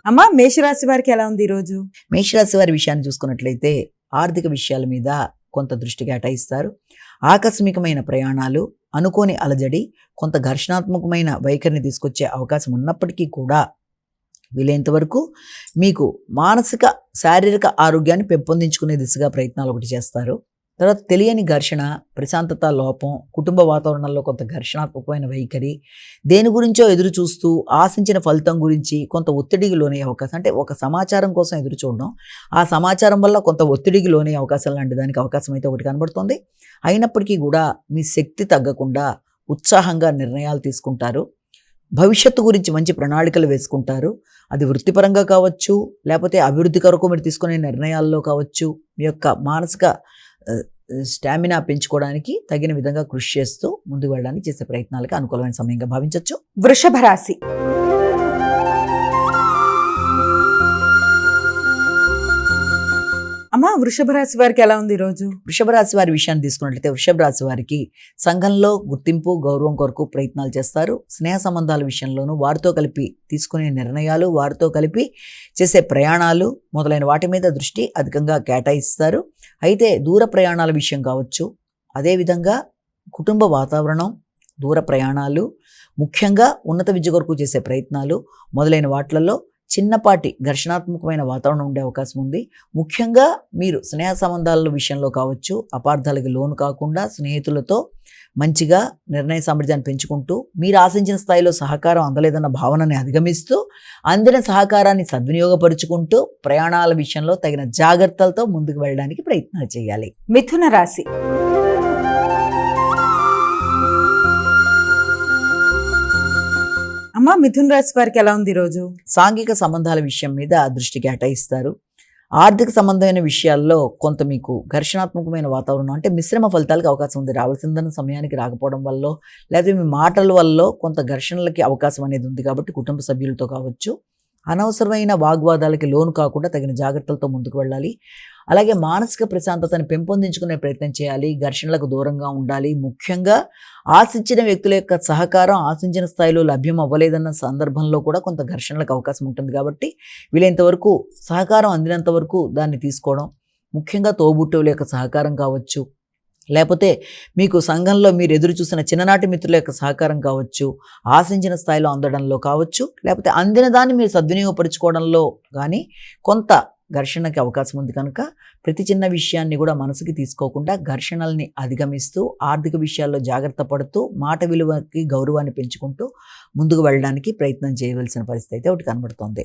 అమ్మా మేషరాశి వారికి ఎలా ఉంది ఈరోజు? మేషరాశి వారి విషయాన్ని చూసుకున్నట్లయితే ఆర్థిక విషయాల మీద కొంత దృష్టి కేటాయిస్తారు. ఆకస్మికమైన ప్రయాణాలు, అనుకోని అలజడి, కొంత ఘర్షణాత్మకమైన వైఖరిని తీసుకొచ్చే అవకాశం ఉన్నప్పటికీ కూడా వీలైనంత వరకు మీకు మానసిక శారీరక ఆరోగ్యాన్ని పెంపొందించుకునే దిశగా ప్రయత్నాలు ఒకటి చేస్తారు. తర్వాత తెలియని ఘర్షణ, ప్రశాంతత లోపం, కుటుంబ వాతావరణంలో కొంత ఘర్షణాత్మకమైన వైఖరి, దేని గురించో ఎదురు చూస్తూ ఆశించిన ఫలితం గురించి కొంత ఒత్తిడికి లోనే అవకాశం, అంటే ఒక సమాచారం కోసం ఎదురు చూడడం, ఆ సమాచారం వల్ల కొంత ఒత్తిడికి లోనే అవకాశం లాంటి దానికి అవకాశం అయితే ఒకటి కనబడుతుంది. అయినప్పటికీ కూడా మీ శక్తి తగ్గకుండా ఉత్సాహంగా నిర్ణయాలు తీసుకుంటారు. భవిష్యత్తు గురించి మంచి ప్రణాళికలు వేసుకుంటారు. అది వృత్తిపరంగా కావచ్చు, లేకపోతే అభివృద్ధి కొరకు మీరు తీసుకునే నిర్ణయాల్లో కావచ్చు, మీ యొక్క మానసిక స్టామినా పెంచుకోవడానికి తగిన విధంగా కృషి చేస్తూ ముందుకు వెళ్ళడానికి చేసే ప్రయత్నాలకి అనుకూలమైన సమయంగా భావించవచ్చు. వృషభ రాశి. అమ్మా వృషభ రాశి వారికి ఎలా ఉంది ఈరోజు? వృషభ రాశి వారి విషయాన్ని తీసుకున్నట్లయితే వృషభ రాశి వారికి సంఘంలో గుర్తింపు, గౌరవం కొరకు ప్రయత్నాలు చేస్తారు. స్నేహ సంబంధాల విషయంలోనూ వారితో కలిపి తీసుకునే నిర్ణయాలు, వారితో కలిపి చేసే ప్రయాణాలు మొదలైన వాటి మీద దృష్టి అధికంగా కేటాయిస్తారు. అయితే దూర ప్రయాణాల విషయం కావచ్చు, అదేవిధంగా కుటుంబ వాతావరణం, దూర ప్రయాణాలు, ముఖ్యంగా ఉన్నత విద్య కొరకు చేసే ప్రయత్నాలు మొదలైన వాటిలలో చిన్నపాటి ఘర్షణాత్మకమైన వాతావరణం ఉండే అవకాశం ఉంది. ముఖ్యంగా మీరు స్నేహ సంబంధాల విషయంలో కావచ్చు, అపార్థాలకి లోను కాకుండా స్నేహితులతో మంచిగా నిర్ణయ సామర్థ్యాన్ని పెంచుకుంటూ మీరు ఆశించిన స్థాయిలో సహకారం అందలేదన్న భావనని అధిగమిస్తూ అందిన సహకారాన్ని సద్వినియోగపరుచుకుంటూ ప్రయాణాల విషయంలో తగిన జాగ్రత్తలతో ముందుకు వెళ్ళడానికి ప్రయత్నాలు చేయాలి. మిథున రాశి. అమ్మా మిథున రాశి వారికి ఎలా ఉంది ఈరోజు? సాంఘిక సంబంధాల విషయం మీద దృష్టి కేటాయిస్తారు. ఆర్థిక సంబంధమైన విషయాల్లో కొంత మీకు ఘర్షణాత్మకమైన వాతావరణం, అంటే మిశ్రమ ఫలితాలకు అవకాశం ఉంది. రావాల్సిందన్న సమయానికి రాకపోవడం వల్ల, లేకపోతే మీ మాటల వల్ల కొంత ఘర్షణలకి అవకాశం అనేది ఉంది. కాబట్టి కుటుంబ సభ్యులతో కావచ్చు, అనవసరమైన వాగ్వాదాలకి లోను కాకుండా తగిన జాగ్రత్తలతో ముందుకు వెళ్ళాలి. అలాగే మానసిక ప్రశాంతతను పెంపొందించుకునే ప్రయత్నం చేయాలి. ఘర్షణలకు దూరంగా ఉండాలి. ముఖ్యంగా ఆశించిన వ్యక్తుల యొక్క సహకారం ఆశించిన స్థాయిలో లభ్యం అవ్వలేదన్న సందర్భంలో కూడా కొంత ఘర్షణలకు అవకాశం ఉంటుంది. కాబట్టి వీలైనంత వరకు సహకారం అందినంత వరకు దాన్ని తీసుకోవడం, ముఖ్యంగా తోబుట్టువుల యొక్క సహకారం కావచ్చు, లేకపోతే మీకు సంఘంలో మీరు ఎదురు చూసిన చిన్ననాటి మిత్రుల యొక్క సహకారం కావచ్చు, ఆశించిన స్థాయిలో అందడంలో కావచ్చు, లేకపోతే అందిన దాన్ని మీరు సద్వినియోగపరుచుకోవడంలో కానీ కొంత ఘర్షణకి అవకాశం ఉంది. కనుక ప్రతి చిన్న విషయాన్ని కూడా మనసుకి తీసుకోకుండా ఘర్షణల్ని అధిగమిస్తూ ఆర్థిక విషయాల్లో జాగ్రత్త పడుతూ మాట విలువకి గౌరవాన్ని పెంచుకుంటూ ముందుకు వెళ్ళడానికి ప్రయత్నం చేయవలసిన పరిస్థితి అయితే ఒకటి కనబడుతోంది.